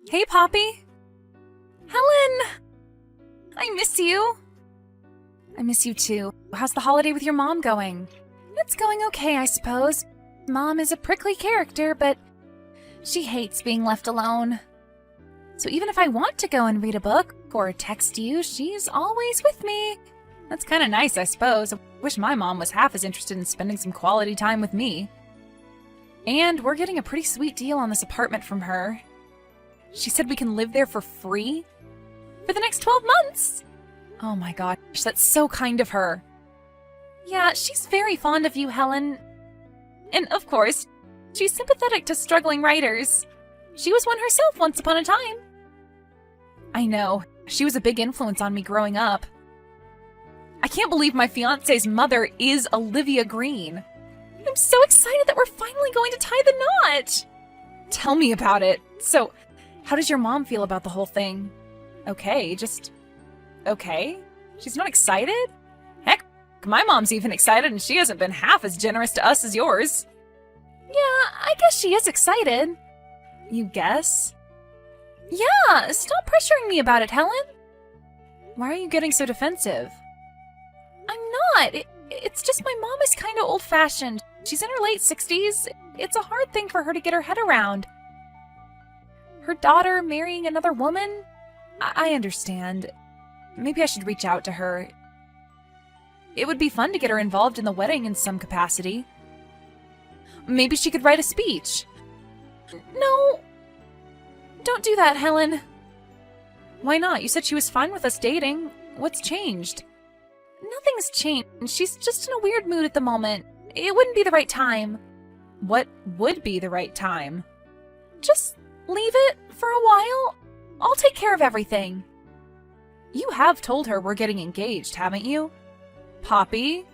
Hey, Poppy. Helen! I miss you. I miss you too. How's the holiday with your mom going? It's going okay, I suppose. Mom is a prickly character, but she hates being left alone. So even if I want to go and read a book or text you, she's always with me. That's kind of nice, I suppose. I wish my mom was half as interested in spending some quality time with me. And we're getting a pretty sweet deal on this apartment from her. She said we can live there for free for the next 12 months. Oh my gosh, that's so kind of her. Yeah, she's very fond of you, Helen. And of course, she's sympathetic to struggling writers. She was one herself once upon a time. I know, she was a big influence on me growing up. I can't believe my fiancé's mother is Olivia Green. I'm so excited that we're finally going to tie the knot. Tell me about it. So, how does your mom feel about the whole thing? Okay, just okay? She's not excited? Heck, my mom's even excited and she hasn't been half as generous to us as yours. Yeah, I guess she is excited. You guess? Yeah, stop pressuring me about it, Helen. Why are you getting so defensive? I'm not. It's just my mom is kind of old-fashioned. She's in her late 60s. It's a hard thing for her to get her head around. Her daughter marrying another woman? I understand. Maybe I should reach out to her. It would be fun to get her involved in the wedding in some capacity. Maybe she could write a speech. No. Don't do that, Helen. Why not? You said she was fine with us dating. What's changed? Nothing's changed. She's just in a weird mood at the moment. It wouldn't be the right time. What would be the right time? Just leave it for a while. I'll take care of everything. You have told her we're getting engaged, haven't you? Poppy?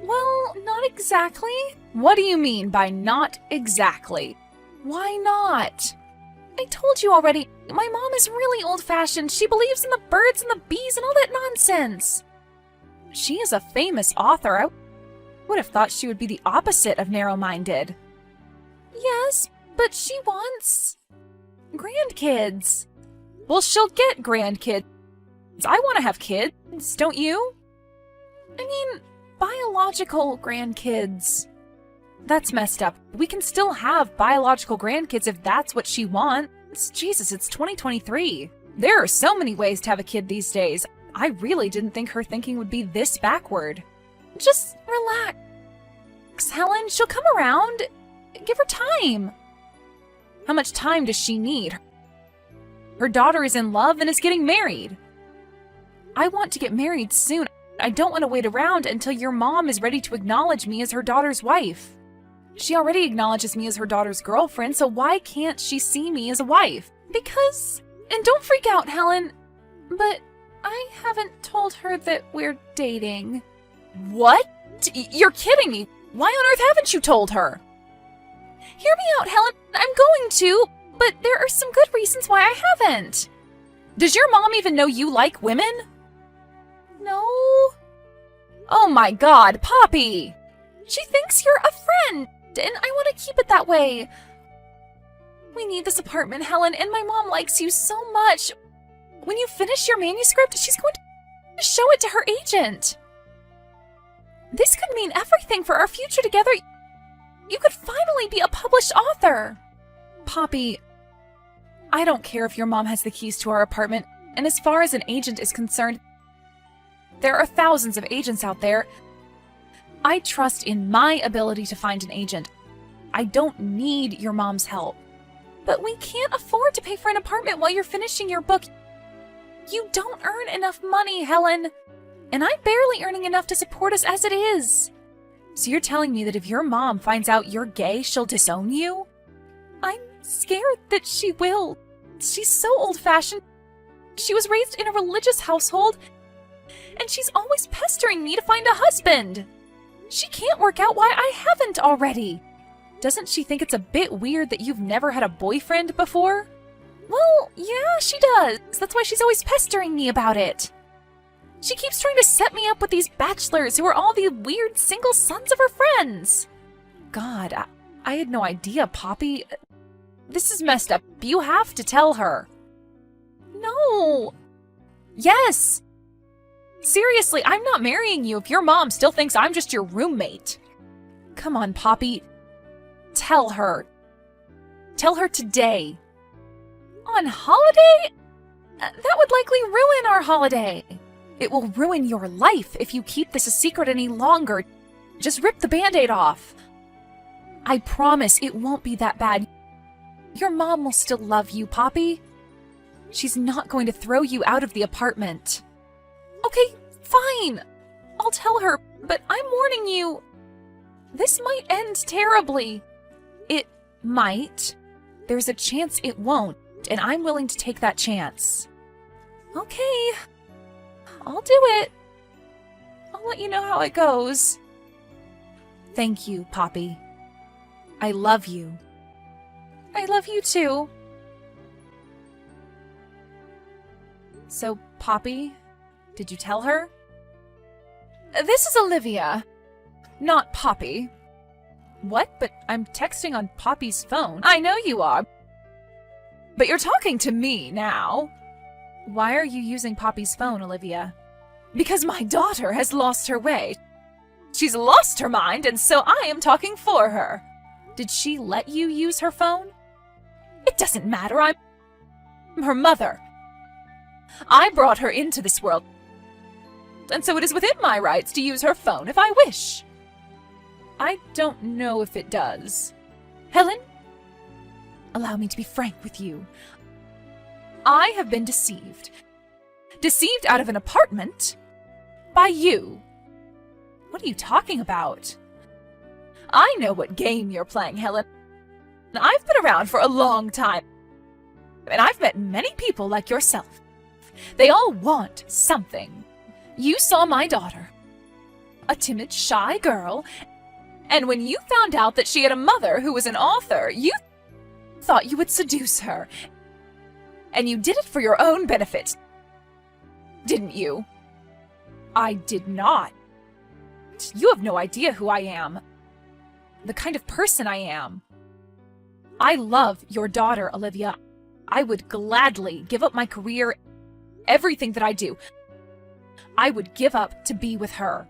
Well, not exactly. What do you mean by not exactly? Why not? I told you already, my mom is really old-fashioned. She believes in the birds and the bees and all that nonsense. She is a famous author. I would have thought she would be the opposite of narrow-minded. Yes, but she wants grandkids. Well, she'll get grandkids. I want to have kids, don't you? I mean, biological grandkids. That's messed up. We can still have biological grandkids if that's what she wants. Jesus, it's 2023. There are so many ways to have a kid these days. I really didn't think her thinking would be this backward. Just relax, Helen. She'll come around. Give her time. How much time does she need? Her daughter is in love and is getting married. I want to get married soon. I don't want to wait around until your mom is ready to acknowledge me as her daughter's wife. She already acknowledges me as her daughter's girlfriend, so why can't she see me as a wife? Because, and don't freak out, Helen, but I haven't told her that we're dating. What? You're kidding me. Why on earth haven't you told her? Hear me out, Helen. I'm going to, but there are some good reasons why I haven't. Does your mom even know you like women? No. Oh my God, Poppy! She thinks you're a friend, and I want to keep it that way. We need this apartment, Helen, and my mom likes you so much. When you finish your manuscript, she's going to show it to her agent. This could mean everything for our future together. You could finally be a published author. Poppy, I don't care if your mom has the keys to our apartment, and as far as an agent is concerned, there are thousands of agents out there. I trust in my ability to find an agent. I don't need your mom's help. But we can't afford to pay for an apartment while you're finishing your book. You don't earn enough money, Helen. And I'm barely earning enough to support us as it is. So you're telling me that if your mom finds out you're gay, she'll disown you? I'm scared that she will. She's so old-fashioned. She was raised in a religious household, and she's always pestering me to find a husband. She can't work out why I haven't already. Doesn't she think it's a bit weird that you've never had a boyfriend before? Well, yeah, she does. That's why she's always pestering me about it. She keeps trying to set me up with these bachelors who are all the weird single sons of her friends. God, I had no idea, Poppy. This is messed up. You have to tell her. No. Yes. Seriously, I'm not marrying you if your mom still thinks I'm just your roommate. Come on, Poppy. Tell her. Tell her today. On holiday? That would likely ruin our holiday. It will ruin your life if you keep this a secret any longer. Just rip the Band-Aid off. I promise it won't be that bad. Your mom will still love you, Poppy. She's not going to throw you out of the apartment. Okay, fine. I'll tell her, but I'm warning you. This might end terribly. It might. There's a chance it won't, and I'm willing to take that chance. Okay. I'll do it. I'll let you know how it goes. Thank you, Poppy. I love you. I love you too. So, Poppy, did you tell her? This is Olivia, not Poppy. What? But I'm texting on Poppy's phone. I know you are. But you're talking to me now. Why are you using Poppy's phone, Olivia? Because my daughter has lost her way. She's lost her mind, and so I am talking for her. Did she let you use her phone? It doesn't matter. I'm her mother. I brought her into this world, and so it is within my rights to use her phone if I wish. I don't know if it does. Helen, allow me to be frank with you. I have been deceived. Deceived out of an apartment by you. What are you talking about? I know what game you're playing, Helen. I've been around for a long time, and I've met many people like yourself. They all want something. You saw my daughter, a timid, shy girl, and when you found out that she had a mother who was an author, you thought you would seduce her. And you did it for your own benefit, didn't you? I did not. You have no idea who I am, the kind of person I am. I love your daughter, Olivia. I would gladly give up my career, everything that I do. I would give up to be with her.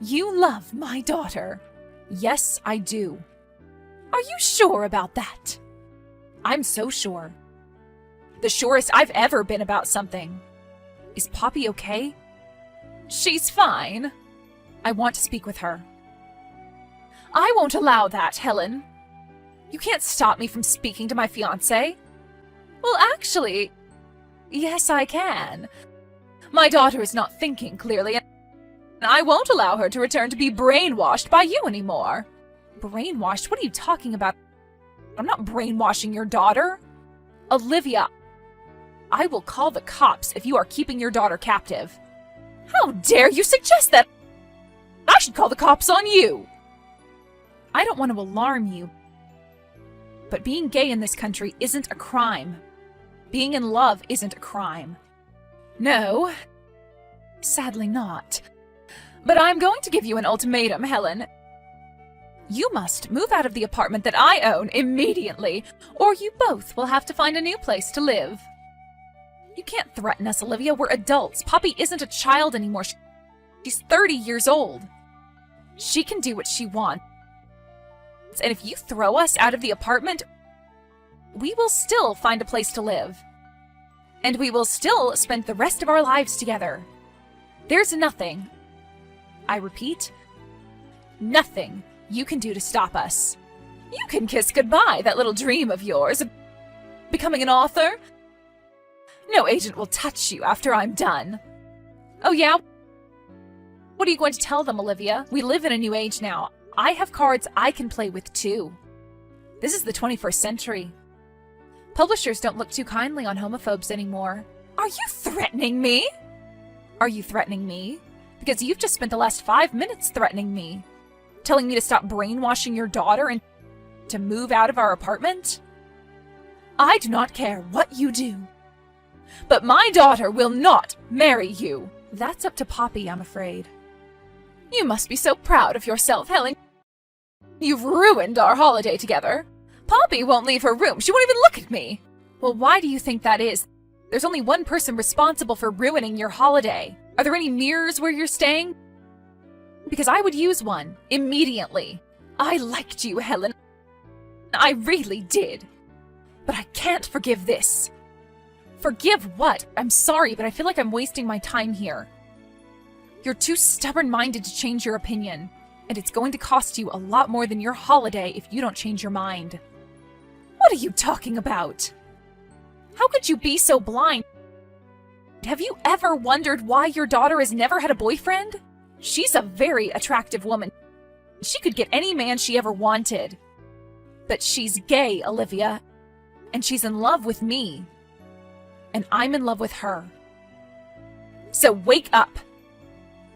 You love my daughter. Yes, I do. Are you sure about that? I'm so sure. The surest I've ever been about something. Is Poppy okay? She's fine. I want to speak with her. I won't allow that, Helen. You can't stop me from speaking to my fiancé. Well, actually, yes, I can. My daughter is not thinking clearly, and I won't allow her to return to be brainwashed by you anymore. Brainwashed? What are you talking about? I'm not brainwashing your daughter. Olivia, I will call the cops if you are keeping your daughter captive. How dare you suggest that? I should call the cops on you. I don't want to alarm you, but being gay in this country isn't a crime. Being in love isn't a crime. No, sadly not. But I'm going to give you an ultimatum, Helen. You must move out of the apartment that I own immediately, or you both will have to find a new place to live. You can't threaten us, Olivia. We're adults. Poppy isn't a child anymore. She's 30 years old. She can do what she wants. And if you throw us out of the apartment, we will still find a place to live. And we will still spend the rest of our lives together. There's nothing, I repeat, nothing you can do to stop us. You can kiss goodbye, that little dream of yours, of becoming an author. No agent will touch you after I'm done. Oh yeah? What are you going to tell them, Olivia? We live in a new age now. I have cards I can play with too. This is the 21st century. Publishers don't look too kindly on homophobes anymore. Are you threatening me? Are you threatening me? Because you've just spent the last 5 minutes threatening me. Telling me to stop brainwashing your daughter and to move out of our apartment? I do not care what you do. But my daughter will not marry you. That's up to Poppy, I'm afraid. You must be so proud of yourself, Helen. You've ruined our holiday together. Poppy won't leave her room. She won't even look at me. Well, why do you think that is? There's only one person responsible for ruining your holiday. Are there any mirrors where you're staying? Because I would use one immediately. I liked you, Helen. I really did. But I can't forgive this. Forgive what? I'm sorry, but I feel like I'm wasting my time here. You're too stubborn-minded to change your opinion, and it's going to cost you a lot more than your holiday if you don't change your mind. What are you talking about? How could you be so blind? Have you ever wondered why your daughter has never had a boyfriend? She's a very attractive woman. She could get any man she ever wanted. But she's gay, Olivia, and she's in love with me. And I'm in love with her. So wake up!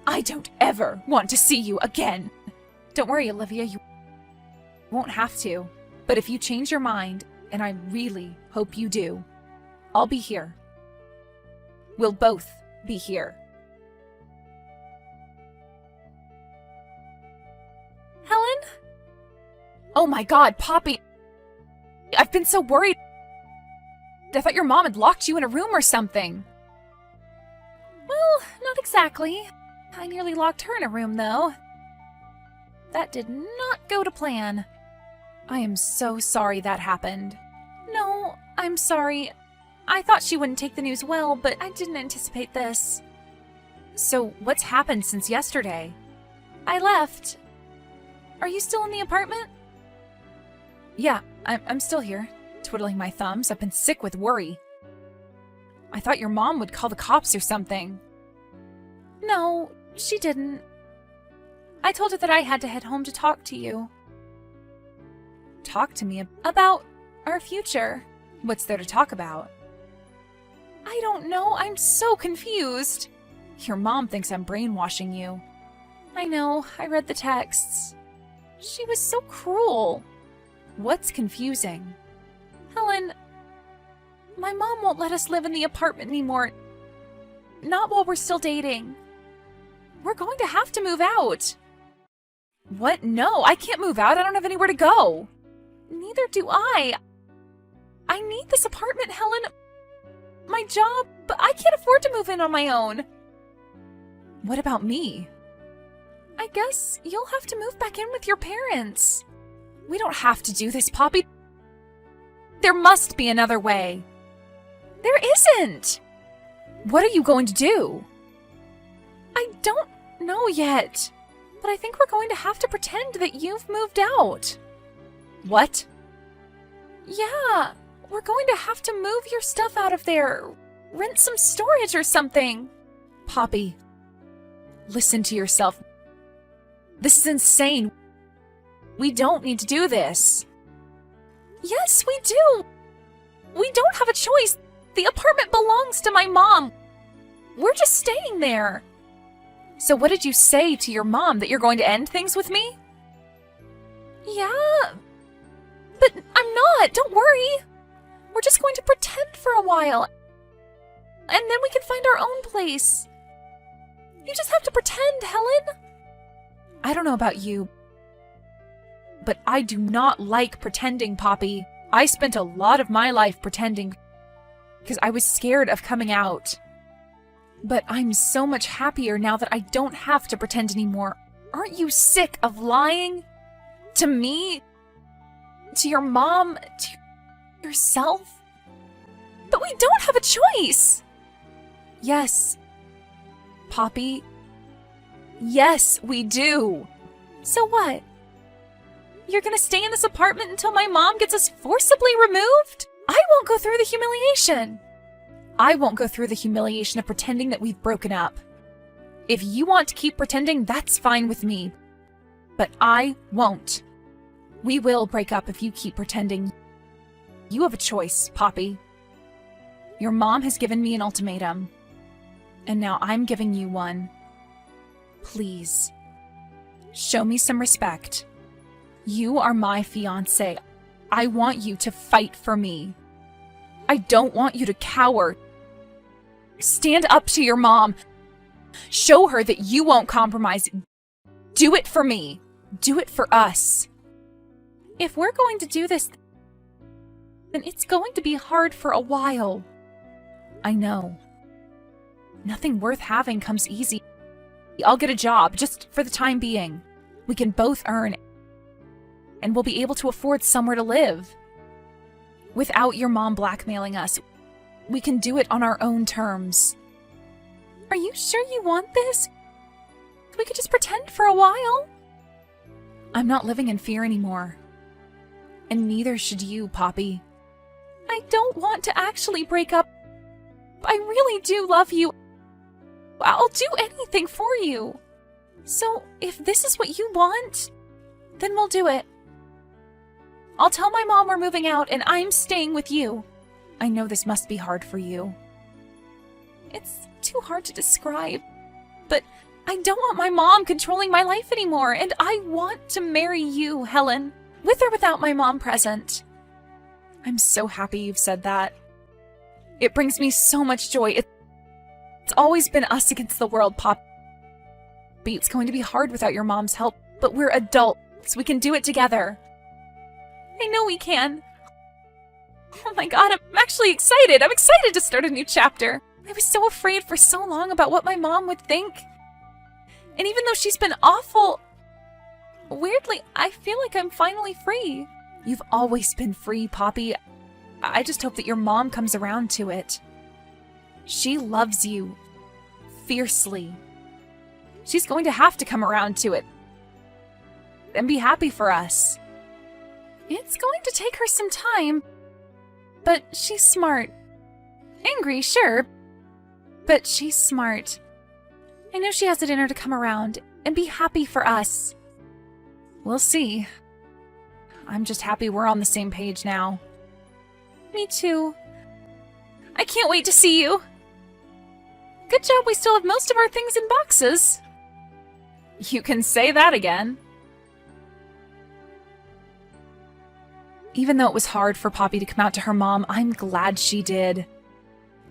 I don't ever want to see you again. Don't worry, Olivia, you won't have to. But if you change your mind, and I really hope you do, I'll be here. We'll both be here. Helen? Oh my God, Poppy! I've been so worried. I thought your mom had locked you in a room or something. Well, not exactly. I nearly locked her in a room, though. That did not go to plan. I am so sorry that happened. No, I'm sorry. I thought she wouldn't take the news well, but I didn't anticipate this. So, what's happened since yesterday? I left. Are you still in the apartment? Yeah, I'm still here, twiddling my thumbs. I've been sick with worry. I thought your mom would call the cops or something. No, she didn't. I told her that I had to head home to talk to you. Talk to me about our future. What's there to talk about? I don't know. I'm so confused. Your mom thinks I'm brainwashing you. I know. I read the texts. She was so cruel. What's confusing? Helen, my mom won't let us live in the apartment anymore. Not while we're still dating. We're going to have to move out. What? No, I can't move out. I don't have anywhere to go. Neither do I. I need this apartment, Helen. My job, but I can't afford to move in on my own. What about me? I guess you'll have to move back in with your parents. We don't have to do this, Poppy. There must be another way. There isn't. What are you going to do? I don't know yet, but I think we're going to have to pretend that you've moved out. What? Yeah, we're going to have to move your stuff out of there. Rent some storage or something. Poppy, listen to yourself. This is insane. We don't need to do this. Yes, we do. We don't have a choice. The apartment belongs to my mom. We're just staying there. So what did you say to your mom? That you're going to end things with me? Yeah, but I'm not. Don't worry. We're just going to pretend for a while. And then we can find our own place. You just have to pretend, Helen. I don't know about you, but I do not like pretending, Poppy. I spent a lot of my life pretending because I was scared of coming out. But I'm so much happier now that I don't have to pretend anymore. Aren't you sick of lying? To me? To your mom? To yourself? But we don't have a choice! Yes. Poppy? Yes, we do. So what? You're gonna stay in this apartment until my mom gets us forcibly removed? I won't go through the humiliation. I won't go through the humiliation of pretending that we've broken up. If you want to keep pretending, that's fine with me. But I won't. We will break up if you keep pretending. You have a choice, Poppy. Your mom has given me an ultimatum. And now I'm giving you one. Please, show me some respect. You are my fiancé. I want you to fight for me. I don't want you to cower. Stand up to your mom. Show her that you won't compromise. Do it for me. Do it for us. If we're going to do this, then it's going to be hard for a while. I know. Nothing worth having comes easy. I'll get a job, just for the time being. We can both earn, and we'll be able to afford somewhere to live. Without your mom blackmailing us, we can do it on our own terms. Are you sure you want this? We could just pretend for a while. I'm not living in fear anymore. And neither should you, Poppy. I don't want to actually break up. I really do love you. I'll do anything for you. So, if this is what you want, then we'll do it. I'll tell my mom we're moving out and I'm staying with you. I know this must be hard for you. It's too hard to describe, but I don't want my mom controlling my life anymore, and I want to marry you, Helen, with or without my mom present. I'm so happy you've said that. It brings me so much joy. It's always been us against the world, Poppy. It's going to be hard without your mom's help, but we're adults. We can do it together. I know we can. Oh my god, I'm actually excited. I'm excited to start a new chapter. I was so afraid for so long about what my mom would think. And even though she's been awful, weirdly, I feel like I'm finally free. You've always been free, Poppy. I just hope that your mom comes around to it. She loves you fiercely. She's going to have to come around to it and be happy for us. It's going to take her some time, but she's smart. Angry, sure, but she's smart. I know she has it in her to come around and be happy for us. We'll see. I'm just happy we're on the same page now. Me too. I can't wait to see you. Good job we still have most of our things in boxes. You can say that again. Even though it was hard for Poppy to come out to her mom, I'm glad she did.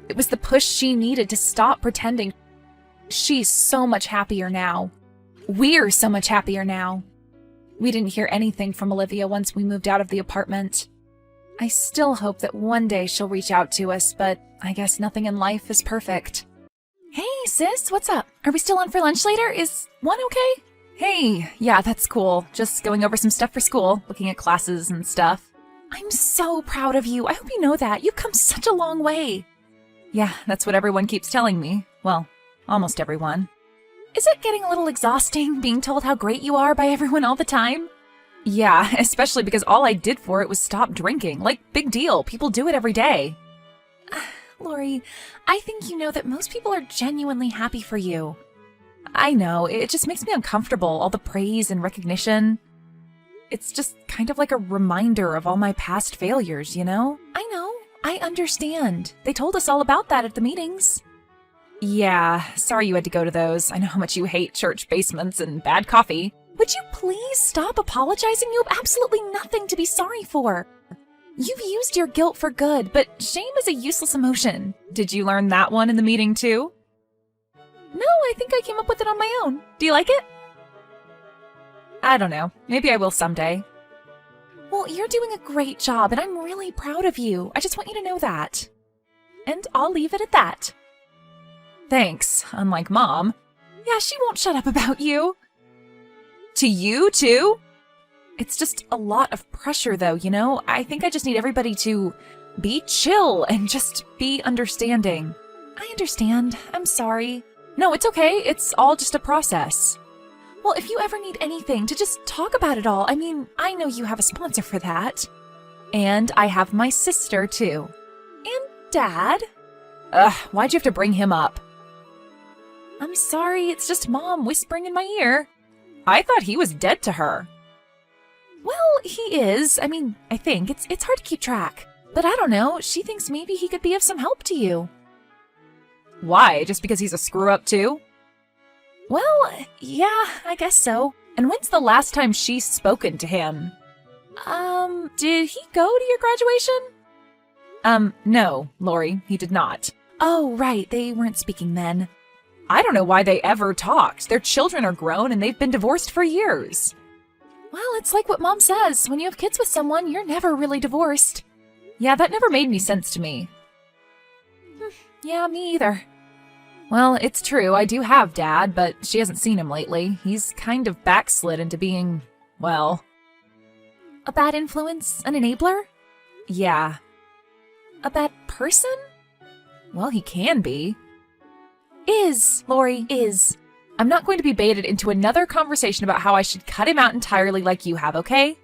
It was the push she needed to stop pretending. She's so much happier now. We're so much happier now. We didn't hear anything from Olivia once we moved out of the apartment. I still hope that one day she'll reach out to us, but I guess nothing in life is perfect. Hey, sis, what's up? Are we still on for lunch later? Is one okay? Hey, yeah, that's cool. Just going over some stuff for school, looking at classes and stuff. I'm so proud of you. I hope you know that. You've come such a long way. Yeah, that's what everyone keeps telling me. Well, almost everyone. Is it getting a little exhausting being told how great you are by everyone all the time? Yeah, especially because all I did for it was stop drinking. Like, big deal. People do it every day. Lori, I think you know that most people are genuinely happy for you. I know, it just makes me uncomfortable, all the praise and recognition. It's just kind of like a reminder of all my past failures, you know? I know, I understand. They told us all about that at the meetings. Yeah, sorry you had to go to those. I know how much you hate church basements and bad coffee. Would you please stop apologizing? You have absolutely nothing to be sorry for. You've used your guilt for good, but shame is a useless emotion. Did you learn that one in the meeting too? No, I think I came up with it on my own. Do you like it? I don't know. Maybe I will someday. Well, you're doing a great job, and I'm really proud of you. I just want you to know that. And I'll leave it at that. Thanks, unlike Mom. Yeah, she won't shut up about you. To you, too? It's just a lot of pressure, though, you know? I think I just need everybody to be chill and just be understanding. I understand. I'm sorry. No, it's okay. It's all just a process. Well, if you ever need anything, to just talk about it all. I mean, I know you have a sponsor for that. And I have my sister, too. And Dad. Ugh, why'd you have to bring him up? I'm sorry, it's just Mom whispering in my ear. I thought he was dead to her. Well, he is. I mean, I think. It's hard to keep track. But I don't know, she thinks maybe he could be of some help to you. Why? Just because he's a screw-up too? Well, yeah, I guess so. And when's the last time she's spoken to him? Did he go to your graduation? No, Lori, he did not. Oh, right, they weren't speaking then. I don't know why they ever talked. Their children are grown and they've been divorced for years. Well, it's like what Mom says. When you have kids with someone, you're never really divorced. Yeah, that never made any sense to me. Yeah, me either. Well, it's true, I do have Dad, but she hasn't seen him lately. He's kind of backslid into being, well... A bad influence? An enabler? Yeah. A bad person? Well, he can be. Is, Lori, is. I'm not going to be baited into another conversation about how I should cut him out entirely like you have, okay?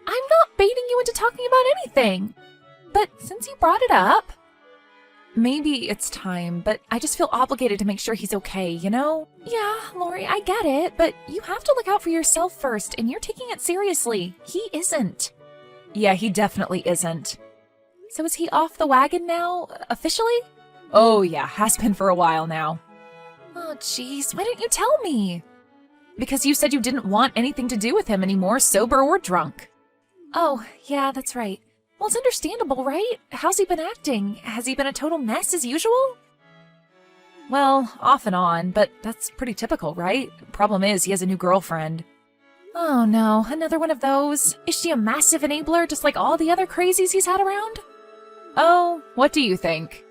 I'm not baiting you into talking about anything. But since you brought it up... Maybe it's time, but I just feel obligated to make sure he's okay, you know? Yeah, Lori, I get it, but you have to look out for yourself first, and you're taking it seriously. He isn't. Yeah, he definitely isn't. So is he off the wagon now, officially? Oh yeah, has been for a while now. Oh jeez, why didn't you tell me? Because you said you didn't want anything to do with him anymore, sober or drunk. Oh, yeah, that's right. Well, it's understandable, right? How's he been acting? Has he been a total mess as usual? Well, off and on, but that's pretty typical, right? Problem is, he has a new girlfriend. Oh no, another one of those. Is she a massive enabler just like all the other crazies he's had around? Oh, what do you think?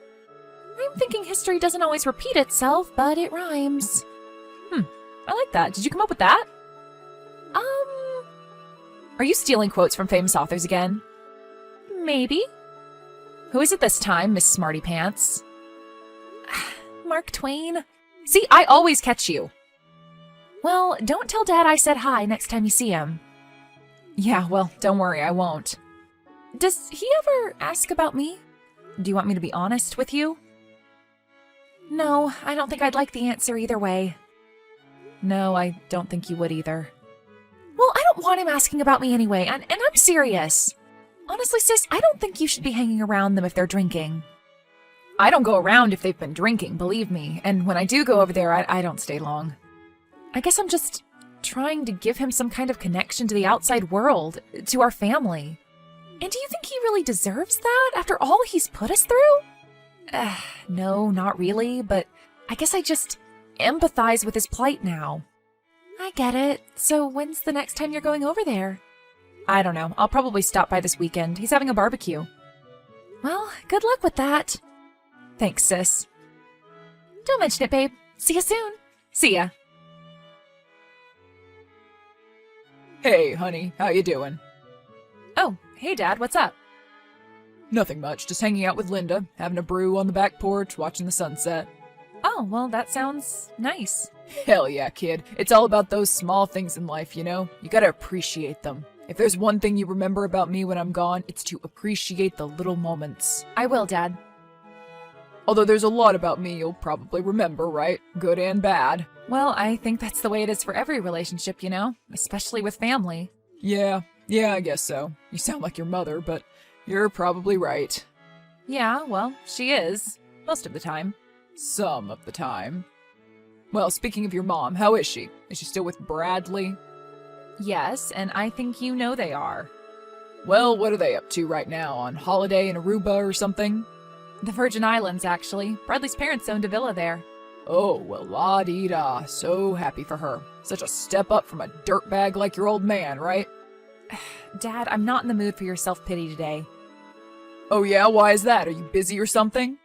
I'm thinking history doesn't always repeat itself, but it rhymes. I like that. Did you come up with that? Are you stealing quotes from famous authors again? Maybe. Who is it this time, Miss Smarty Pants? Mark Twain. See, I always catch you. Well, don't tell Dad I said hi next time you see him. Yeah, well, don't worry, I won't. Does he ever ask about me? Do you want me to be honest with you? No, I don't think I'd like the answer either way. No, I don't think you would either. Well, I don't want him asking about me anyway, and I'm serious. Honestly, sis, I don't think you should be hanging around them if they're drinking. I don't go around if they've been drinking, believe me, and when I do go over there, I don't stay long. I guess I'm just trying to give him some kind of connection to the outside world, to our family. And do you think he really deserves that after all he's put us through? No, not really, but I guess I just empathize with his plight now. I get it. So when's the next time you're going over there? I don't know. I'll probably stop by this weekend. He's having a barbecue. Well, good luck with that. Thanks, sis. Don't mention it, babe. See you soon. See ya. Hey, honey, how you doing? Oh, hey, Dad, what's up? Nothing much, just hanging out with Linda, having a brew on the back porch, watching the sunset. Oh, well, that sounds nice. Hell yeah, kid. It's all about those small things in life, you know? You gotta appreciate them. If there's one thing you remember about me when I'm gone, it's to appreciate the little moments. I will, Dad. Although there's a lot about me you'll probably remember, right? Good and bad. Well, I think that's the way it is for every relationship, you know? Especially with family. Yeah, I guess so. You sound like your mother, but you're probably right. Yeah, well, she is. Most of the time. Some of the time. Well, speaking of your mom, how is she? Is she still with Bradley? Yes, and I think you know they are. Well, what are they up to right now? On holiday in Aruba or something? The Virgin Islands, actually. Bradley's parents owned a villa there. Oh, well, la-dee-da. So happy for her. Such a step up from a dirtbag like your old man, right? Dad, I'm not in the mood for your self-pity today. Oh yeah? Why is that? Are you busy or something?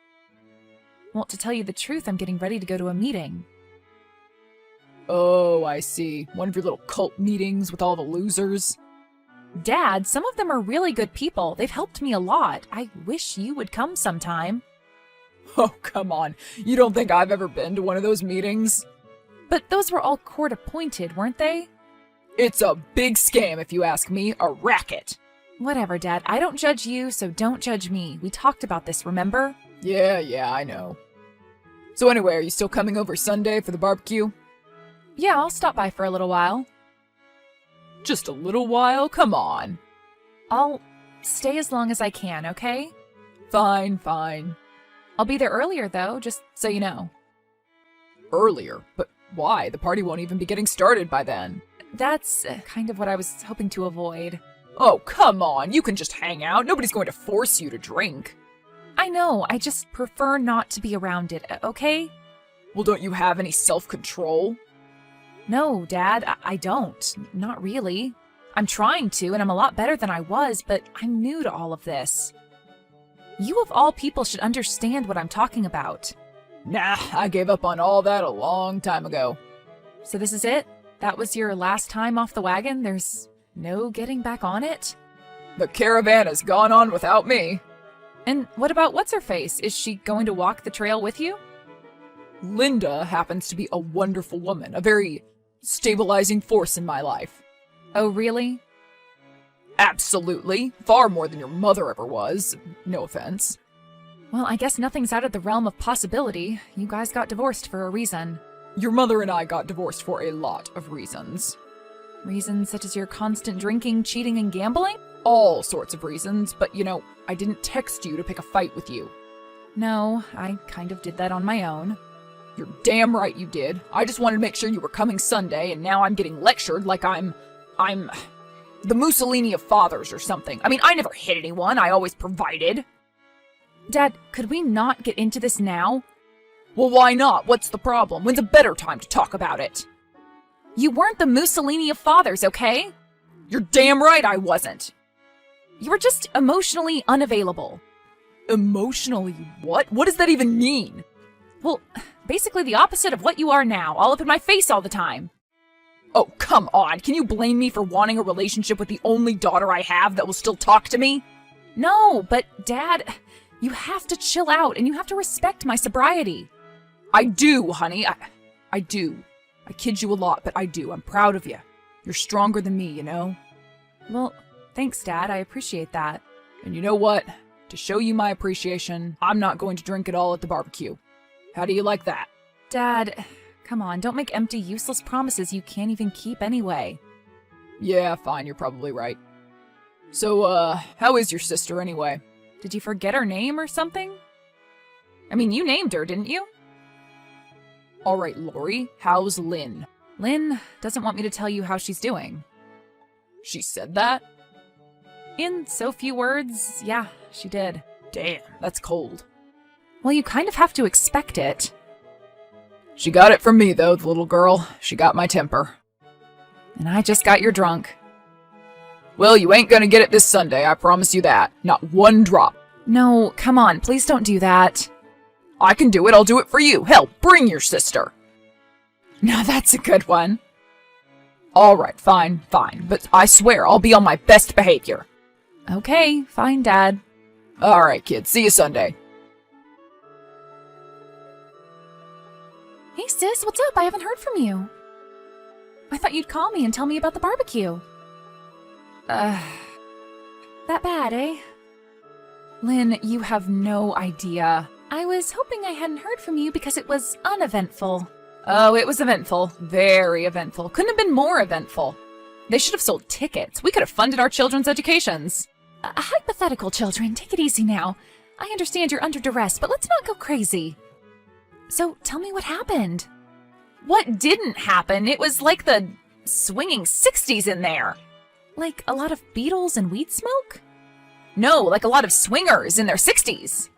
Well, to tell you the truth, I'm getting ready to go to a meeting. Oh, I see. One of your little cult meetings with all the losers? Dad, some of them are really good people. They've helped me a lot. I wish you would come sometime. Oh, come on. You don't think I've ever been to one of those meetings? But those were all court-appointed, weren't they? It's a big scam, if you ask me. A racket. Whatever, Dad. I don't judge you, so don't judge me. We talked about this, remember? Yeah, I know. So anyway, are you still coming over Sunday for the barbecue? Yeah, I'll stop by for a little while. Just a little while? Come on. I'll stay as long as I can, okay? Fine. I'll be there earlier, though, just so you know. Earlier? But why? The party won't even be getting started by then. That's kind of what I was hoping to avoid. Oh, come on. You can just hang out. Nobody's going to force you to drink. I know. I just prefer not to be around it, okay? Well, don't you have any self-control? No, Dad, I don't. Not really. I'm trying to, and I'm a lot better than I was, but I'm new to all of this. You of all people should understand what I'm talking about. Nah, I gave up on all that a long time ago. So this is it? That was your last time off the wagon? There's no getting back on it? The caravan has gone on without me. And what about What's-Her-Face? Is she going to walk the trail with you? Linda happens to be a wonderful woman, a very stabilizing force in my life. Oh, really? Absolutely. Far more than your mother ever was. No offense. Well, I guess nothing's out of the realm of possibility. You guys got divorced for a reason. Your mother and I got divorced for a lot of reasons. Reasons such as your constant drinking, cheating, and gambling? All sorts of reasons, but I didn't text you to pick a fight with you. No, I kind of did that on my own. You're damn right you did. I just wanted to make sure you were coming Sunday, and now I'm getting lectured like I'm the Mussolini of fathers or something. I mean, I never hit anyone. I always provided. Dad, could we not get into this now? Well, why not? What's the problem? When's a better time to talk about it? You weren't the Mussolini of fathers, okay? You're damn right I wasn't. You were just emotionally unavailable. Emotionally what? What does that even mean? Well, basically the opposite of what you are now, all up in my face all the time. Oh, come on. Can you blame me for wanting a relationship with the only daughter I have that will still talk to me? No, but Dad, you have to chill out and you have to respect my sobriety. I do, honey. I do. I kid you a lot, but I do. I'm proud of you. You're stronger than me, you know? Well, thanks, Dad. I appreciate that. And you know what? To show you my appreciation, I'm not going to drink it all at the barbecue. How do you like that? Dad, come on. Don't make empty, useless promises you can't even keep anyway. Yeah, fine. You're probably right. So, how is your sister anyway? Did you forget her name or something? I mean, you named her, didn't you? All right, Lori, how's Lynn? Lynn doesn't want me to tell you how she's doing. She said that? In so few words, yeah, she did. Damn, that's cold. Well, you kind of have to expect it. She got it from me, though, the little girl. She got my temper. And I just got your drunk. Well, you ain't gonna get it this Sunday, I promise you that. Not one drop. No, come on, please don't do that. I can do it, I'll do it for you. Hell, bring your sister. Now that's a good one. All right, fine, but I swear I'll be on my best behavior. Okay, fine, Dad. All right, kids, see you Sunday. Hey, sis, what's up? I haven't heard from you. I thought you'd call me and tell me about the barbecue. That bad, eh? Lynn, you have no idea. I was hoping I hadn't heard from you because it was uneventful. Oh, it was eventful. Very eventful. Couldn't have been more eventful. They should have sold tickets. We could have funded our children's educations. Hypothetical children, take it easy now. I understand you're under duress, but let's not go crazy. So, tell me what happened. What didn't happen? It was like the swinging 60s in there. Like a lot of Beatles and weed smoke? No, like a lot of swingers in their 60s.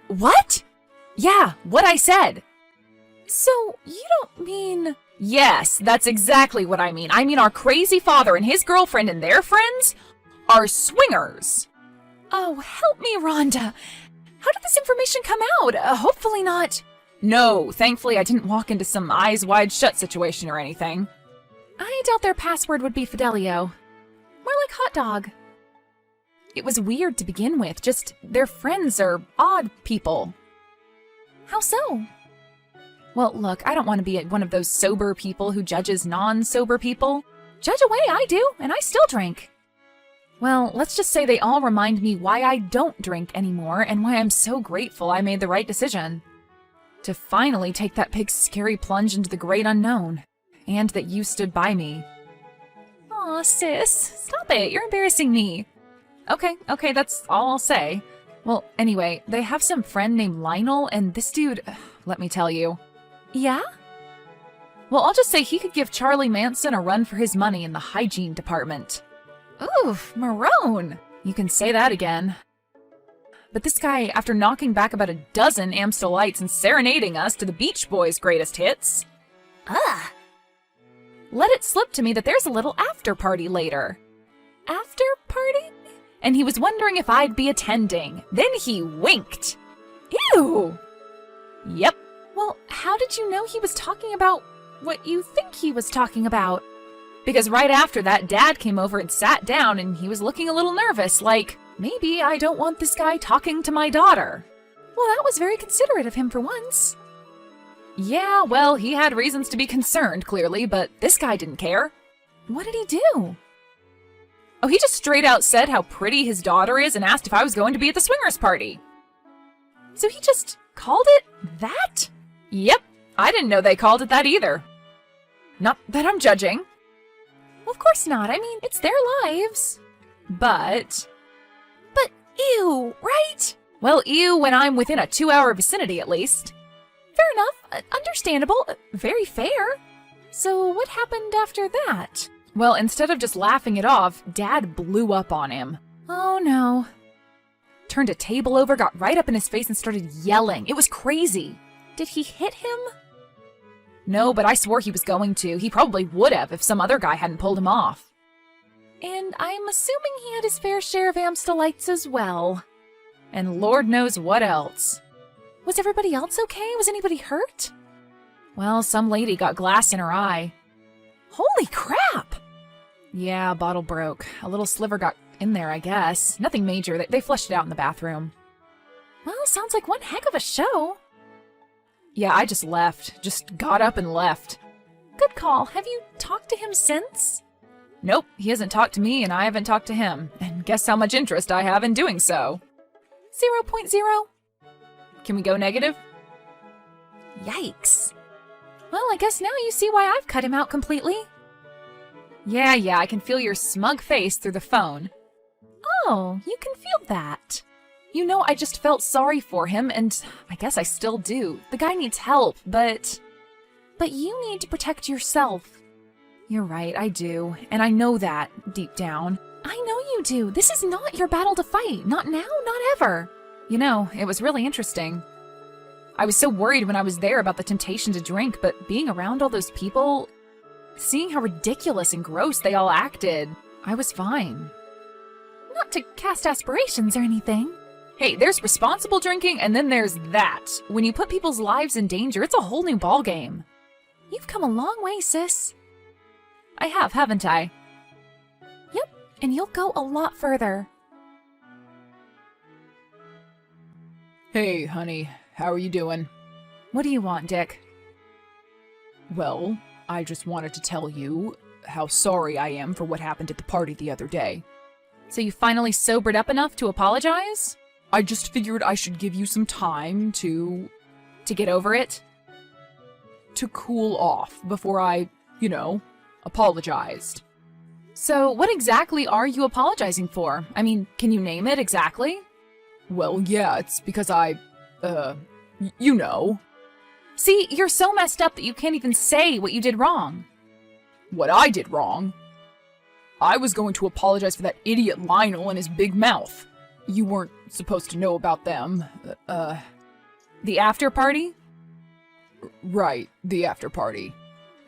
What? Yeah, what I said. So, you don't mean... Yes, that's exactly what I mean. I mean our crazy father and his girlfriend and their friends are swingers. Oh, help me, Rhonda. How did this information come out? Hopefully not... No, thankfully I didn't walk into some eyes wide shut situation or anything. I doubt their password would be Fidelio. More like hot dog. It was weird to begin with, just their friends are odd people. How so? Well, look, I don't want to be one of those sober people who judges non-sober people. Judge away, I do, and I still drink. Well, let's just say they all remind me why I don't drink anymore and why I'm so grateful I made the right decision. To finally take that big scary plunge into the great unknown. And that you stood by me. Aw, sis, stop it, you're embarrassing me. Okay, that's all I'll say. Well, anyway, they have some friend named Lionel, and this dude, let me tell you. Yeah? Well, I'll just say he could give Charlie Manson a run for his money in the hygiene department. Oof, Marone! You can say that again. But this guy, after knocking back about a dozen Amstel Lights and serenading us to the Beach Boys' greatest hits... Ugh! Let it slip to me that there's a little after party later. After party? and he was wondering if I'd be attending. Then he winked. Ew! Yep. Well, how did you know he was talking about what you think he was talking about? Because right after that, Dad came over and sat down, and he was looking a little nervous, like, maybe I don't want this guy talking to my daughter. Well, that was very considerate of him for once. Yeah, well, he had reasons to be concerned, clearly, but this guy didn't care. What did he do? Oh, he just straight out said how pretty his daughter is and asked if I was going to be at the swingers party. So he just called it that? Yep, I didn't know they called it that either. Not that I'm judging. Well, of course not. I mean, it's their lives. But ew, right? Well, ew when I'm within a 2-hour vicinity at least. Fair enough. Understandable. Very fair. So what happened after that? Well, instead of just laughing it off, Dad blew up on him. Oh no. Turned a table over, got right up in his face and started yelling. It was crazy. Did he hit him? No, but I swore he was going to. He probably would have if some other guy hadn't pulled him off. And I'm assuming he had his fair share of Amstellites as well. And Lord knows what else. Was everybody else okay? Was anybody hurt? Well, some lady got glass in her eye. Holy crap! Yeah, a bottle broke. A little sliver got in there, I guess. Nothing major. They flushed it out in the bathroom. Well, sounds like one heck of a show. Yeah, I just left. Just got up and left. Good call. Have you talked to him since? Nope, he hasn't talked to me and I haven't talked to him. And guess how much interest I have in doing so. 0.0. Can we go negative? Yikes. Well, I guess now you see why I've cut him out completely. Yeah, I can feel your smug face through the phone. Oh, you can feel that. You know, I just felt sorry for him, and I guess I still do. The guy needs help, but you need to protect yourself. You're right, I do, and I know that deep down. I know you do. This is not your battle to fight. Not now, not ever. You know, it was really interesting. I was so worried when I was there about the temptation to drink, but being around all those people, seeing how ridiculous and gross they all acted, I was fine. Not to cast aspirations or anything. Hey, there's responsible drinking, and then there's that. When you put people's lives in danger, it's a whole new ballgame. You've come a long way, sis. I have, haven't I? Yep, and you'll go a lot further. Hey, honey, how are you doing? What do you want, Dick? Well, I just wanted to tell you how sorry I am for what happened at the party the other day. So you finally sobered up enough to apologize? I just figured I should give you some time to get over it? To cool off before I, apologized. So what exactly are you apologizing for? I mean, can you name it exactly? Well, yeah, it's because I, you know. See, you're so messed up that you can't even say what you did wrong. What I did wrong? I was going to apologize for that idiot Lionel and his big mouth. You weren't supposed to know about them. The after party? Right, the after party.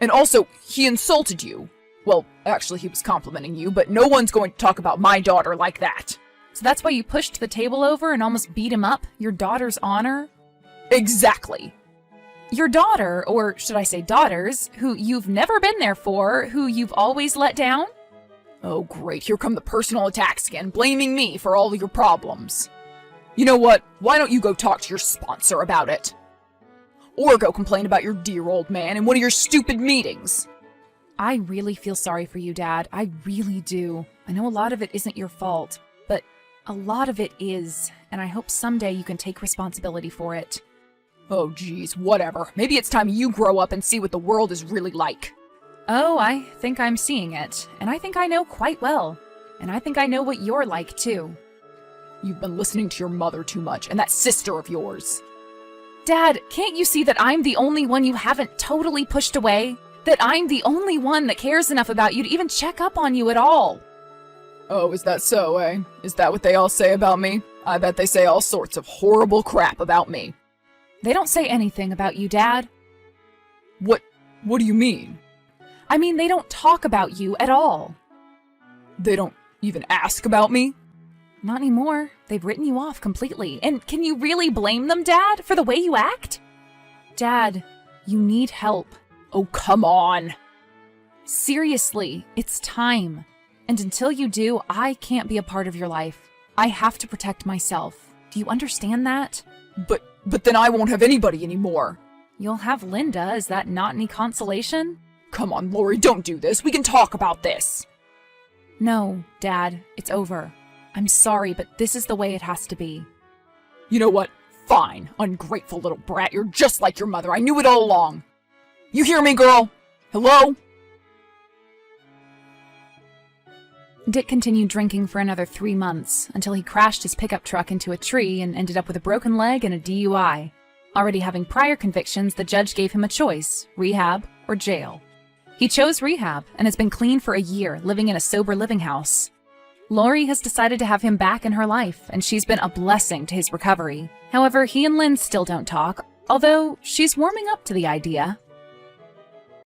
And also, he insulted you. Well, actually, he was complimenting you, but no one's going to talk about my daughter like that. So that's why you pushed the table over and almost beat him up? Your daughter's honor? Exactly. Your daughter, or should I say daughters, who you've never been there for, who you've always let down? Oh, great. Here come the personal attacks again, blaming me for all your problems. You know what? Why don't you go talk to your sponsor about it? Or go complain about your dear old man in one of your stupid meetings. I really feel sorry for you, Dad. I really do. I know a lot of it isn't your fault, but a lot of it is, and I hope someday you can take responsibility for it. Oh, geez, whatever. Maybe it's time you grow up and see what the world is really like. Oh, I think I'm seeing it, and I think I know quite well. And I think I know what you're like, too. You've been listening to your mother too much, and that sister of yours. Dad, can't you see that I'm the only one you haven't totally pushed away? That I'm the only one that cares enough about you to even check up on you at all? Oh, is that so, eh? Is that what they all say about me? I bet they say all sorts of horrible crap about me. They don't say anything about you, Dad. What do you mean? I mean, they don't talk about you at all. They don't even ask about me? Not anymore. They've written you off completely. And can you really blame them, Dad, for the way you act? Dad, you need help. Oh, come on. Seriously, it's time. And until you do, I can't be a part of your life. I have to protect myself. Do you understand that? But then I won't have anybody anymore. You'll have Linda. Is that not any consolation? Come on, Lori, don't do this. We can talk about this. No, Dad, it's over. I'm sorry, but this is the way it has to be. You know what? Fine, ungrateful little brat. You're just like your mother. I knew it all along. You hear me, girl? Hello? Dick continued drinking for another 3 months until he crashed his pickup truck into a tree and ended up with a broken leg and a DUI. Already having prior convictions, the judge gave him a choice: rehab or jail. He chose rehab and has been clean for a year, living in a sober living house. Lori has decided to have him back in her life, and she's been a blessing to his recovery. However, he and Lynn still don't talk, although she's warming up to the idea.